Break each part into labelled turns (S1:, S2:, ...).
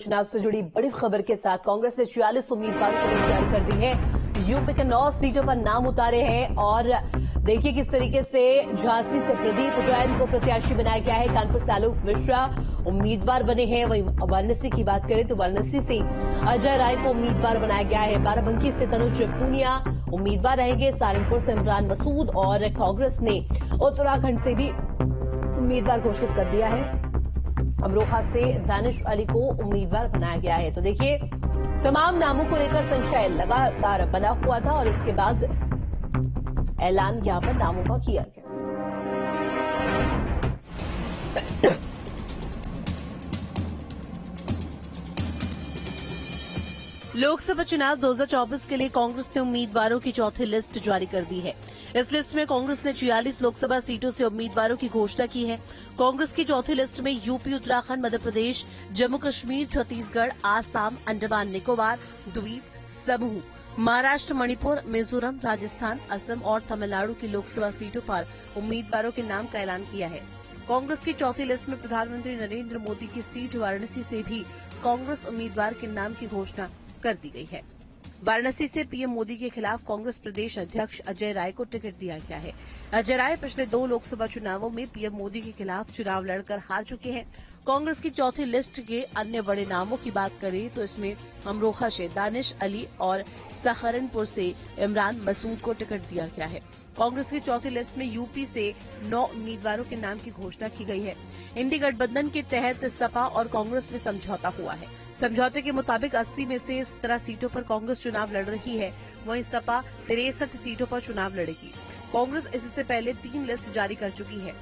S1: चुनाव से जुड़ी बड़ी खबर के साथ कांग्रेस ने 46 उम्मीदवारों को लिस्ट जारी कर दी है। यूपी के 9 सीटों पर नाम उतारे हैं और देखिए किस तरीके से झांसी से प्रदीप जैन को प्रत्याशी बनाया गया है। कानपुर से आलोक मिश्रा उम्मीदवार बने हैं। वहीं वाराणसी की बात करें तो वाराणसी से अजय राय को उम्मीदवार बनाया गया है। बाराबंकी से तनुज पूनिया उम्मीदवार रहेंगे। सहारनपुर से इमरान मसूद और कांग्रेस ने उत्तराखंड से भी उम्मीदवार घोषित कर दिया है। अमरोहा से दानिश अली को उम्मीदवार बनाया गया है। तो देखिए तमाम नामों को लेकर संशय लगातार बना हुआ था और इसके बाद ऐलान यहां पर नामों का किया गया। लोकसभा चुनाव 2024 के लिए कांग्रेस ने उम्मीदवारों की चौथी लिस्ट जारी कर दी है। इस लिस्ट में कांग्रेस ने 46 लोकसभा सीटों से उम्मीदवारों की घोषणा की है। कांग्रेस की चौथी लिस्ट में यूपी, उत्तराखंड, मध्य प्रदेश, जम्मू कश्मीर, छत्तीसगढ़, आसाम, अंडमान निकोबार द्वीप समूह, महाराष्ट्र, मणिपुर, मिजोरम, राजस्थान, असम और तमिलनाडु की लोकसभा सीटों पर उम्मीदवारों के नाम का ऐलान किया है। कांग्रेस की चौथी लिस्ट में प्रधानमंत्री नरेंद्र मोदी की सीट वाराणसी से भी कांग्रेस उम्मीदवार के नाम की घोषणा कर दी गई है। वाराणसी से पीएम मोदी के खिलाफ कांग्रेस प्रदेश अध्यक्ष अजय राय को टिकट दिया गया है। अजय राय पिछले 2 लोकसभा चुनावों में पीएम मोदी के खिलाफ चुनाव लड़कर हार चुके हैं। कांग्रेस की चौथी लिस्ट के अन्य बड़े नामों की बात करें तो इसमें अमरोहा से दानिश अली और सहारनपुर से इमरान मसूद को टिकट दिया गया है। कांग्रेस की चौथी लिस्ट में यूपी से 9 उम्मीदवारों के नाम की घोषणा की गई है। इंडी गठबंधन के तहत सपा और कांग्रेस में समझौता हुआ है। समझौते के मुताबिक 80 में से 17 सीटों पर कांग्रेस चुनाव लड़ रही है। वहीं सपा 63 सीटों पर चुनाव लड़ेगी। कांग्रेस इससे पहले 3 लिस्ट जारी कर चुकी है।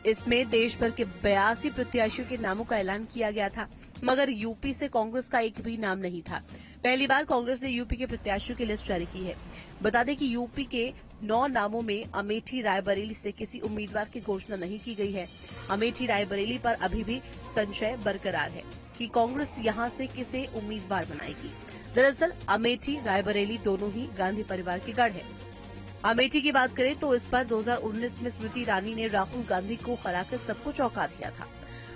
S1: इसमें देश भर के 82 प्रत्याशियों के नामों का ऐलान किया गया था, मगर यूपी से कांग्रेस का एक भी नाम नहीं था। पहली बार कांग्रेस ने यूपी के प्रत्याशियों की लिस्ट जारी की है। बता दें कि यूपी के 9 नामों में अमेठी रायबरेली से किसी उम्मीदवार की घोषणा नहीं की गई है। अमेठी रायबरेली पर अभी भी संशय बरकरार है कि कांग्रेस यहां से किसे उम्मीदवार बनाएगी। दरअसल अमेठी रायबरेली दोनों ही गांधी परिवार के गढ़ है। अमेठी की बात करें तो इस पर 2019 में स्मृति ईरानी ने राहुल गांधी को हराकर सबको चौंका दिया था।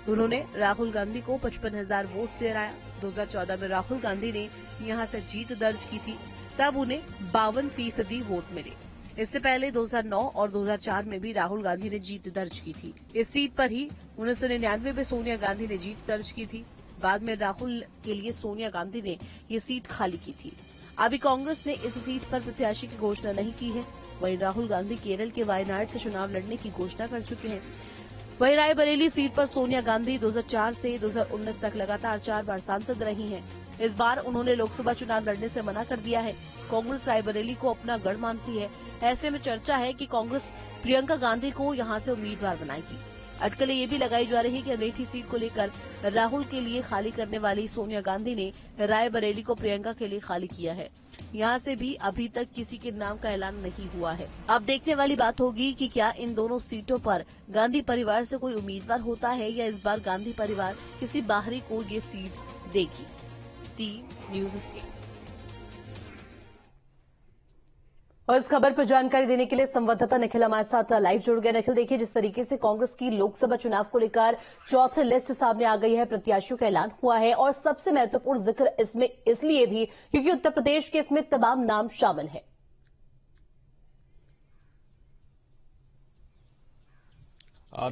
S1: उन्होंने राहुल गांधी को 55,000 वोट से हराया। 2014 में राहुल गांधी ने यहां से जीत दर्ज की थी, तब उन्हें 52% वोट मिले। इससे पहले 2009 और 2004 में भी राहुल गांधी ने जीत दर्ज की थी। इस सीट पर ही 1999 में सोनिया गांधी ने जीत दर्ज की थी। बाद में राहुल के लिए सोनिया गांधी ने ये सीट खाली की थी। अभी कांग्रेस ने इस सीट पर प्रत्याशी की घोषणा नहीं की है। वहीं राहुल गांधी केरल के वायनाड से चुनाव लड़ने की घोषणा कर चुके हैं। वहीं रायबरेली सीट पर सोनिया गांधी 2004 से 2019 तक लगातार 4 बार सांसद रही हैं। इस बार उन्होंने लोकसभा चुनाव लड़ने से मना कर दिया है। कांग्रेस रायबरेली को अपना गढ़ मानती है। ऐसे में चर्चा है कि कांग्रेस प्रियंका गांधी को यहां से उम्मीदवार बनाएगी। अटकलें ये भी लगाई जा रही है कि अमेठी सीट को लेकर राहुल के लिए खाली करने वाली सोनिया गांधी ने रायबरेली को प्रियंका के लिए खाली किया है। यहां से भी अभी तक किसी के नाम का ऐलान नहीं हुआ है। अब देखने वाली बात होगी कि क्या इन दोनों सीटों पर गांधी परिवार से कोई उम्मीदवार होता है या इस बार गांधी परिवार किसी बाहरी को ये सीट देगी। Team news state. और इस खबर पर जानकारी देने के लिए संवाददाता निखिल हमारे साथ लाइव जुड़ गए। निखिल, देखिए जिस तरीके से कांग्रेस की लोकसभा चुनाव को लेकर चौथी लिस्ट सामने आ गई है, प्रत्याशियों का ऐलान हुआ है और सबसे महत्वपूर्ण जिक्र इसमें इसलिए भी क्योंकि उत्तर प्रदेश के इसमें तमाम नाम शामिल है।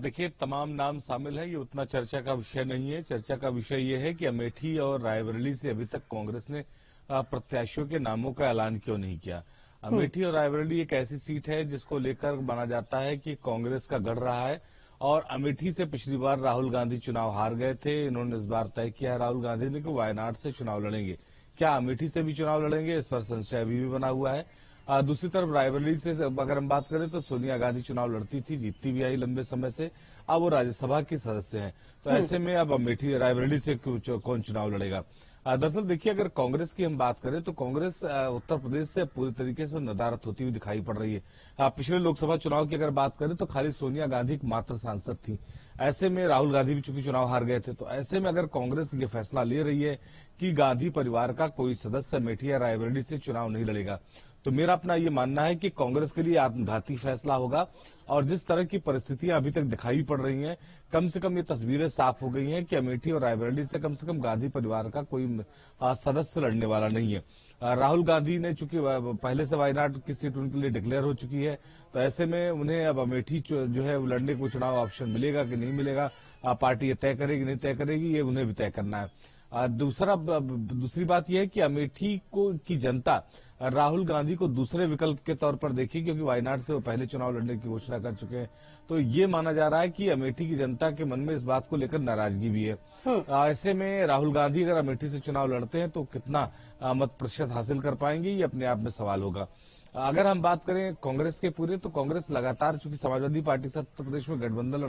S2: देखिए तमाम नाम शामिल है, ये उतना चर्चा का विषय नहीं है। चर्चा का विषय ये है कि अमेठी और रायबरेली से अभी तक कांग्रेस ने प्रत्याशियों के नामों का ऐलान क्यों नहीं किया। अमेठी और रायबरेली एक ऐसी सीट है जिसको लेकर माना जाता है कि कांग्रेस का गढ़ रहा है और अमेठी से पिछली बार राहुल गांधी चुनाव हार गए थे। इन्होंने इस बार तय किया है राहुल गांधी ने कि वायनाड से चुनाव लड़ेंगे। क्या अमेठी से भी चुनाव लड़ेंगे, इस पर संशय अभी भी बना हुआ है। दूसरी तरफ रायबरेली से अगर हम बात करें तो सोनिया गांधी चुनाव लड़ती थी, जीतती भी आई लंबे समय से। अब वो राज्यसभा की सदस्य हैं, तो ऐसे में अब अमेठी रायबरेली से कौन चुनाव लड़ेगा। दरअसल देखिए अगर कांग्रेस की हम बात करें तो कांग्रेस उत्तर प्रदेश से पूरी तरीके से नदारत होती हुई दिखाई पड़ रही है। पिछले लोकसभा चुनाव की अगर बात करें तो खाली सोनिया गांधी एक मात्र सांसद थी। ऐसे में राहुल गांधी भी चूंकि चुनाव हार गए थे, तो ऐसे में अगर कांग्रेस ये फैसला ले रही है कि गांधी परिवार का कोई सदस्य अमेठी या रायबरेली से चुनाव नहीं लड़ेगा, तो मेरा अपना ये मानना है कि कांग्रेस के लिए आत्मघाती फैसला होगा। और जिस तरह की परिस्थितियां अभी तक दिखाई पड़ रही हैं, कम से कम ये तस्वीरें साफ हो गई हैं कि अमेठी और रायबरेली से कम गांधी परिवार का कोई सदस्य लड़ने वाला नहीं है। राहुल गांधी ने चूंकि पहले से वायनाड की सीट उनके लिए डिक्लेयर हो चुकी है, तो ऐसे में उन्हें अब अमेठी जो है लड़ने को चुनाव ऑप्शन मिलेगा कि नहीं मिलेगा, पार्टी ये तय करेगी नहीं तय करेगी, ये उन्हें भी तय करना है। दूसरी बात यह है कि अमेठी की जनता राहुल गांधी को दूसरे विकल्प के तौर पर देखी, क्योंकि वायनाड से वो पहले चुनाव लड़ने की घोषणा कर चुके हैं। तो ये माना जा रहा है कि अमेठी की जनता के मन में इस बात को लेकर नाराजगी भी है। ऐसे में राहुल गांधी अगर अमेठी से चुनाव लड़ते हैं तो कितना मत प्रतिशत हासिल कर पाएंगे, ये अपने आप में सवाल होगा। अगर हम बात करें कांग्रेस के पूरे, तो कांग्रेस लगातार चूंकि समाजवादी पार्टी के साथ उत्तर प्रदेश में गठबंधन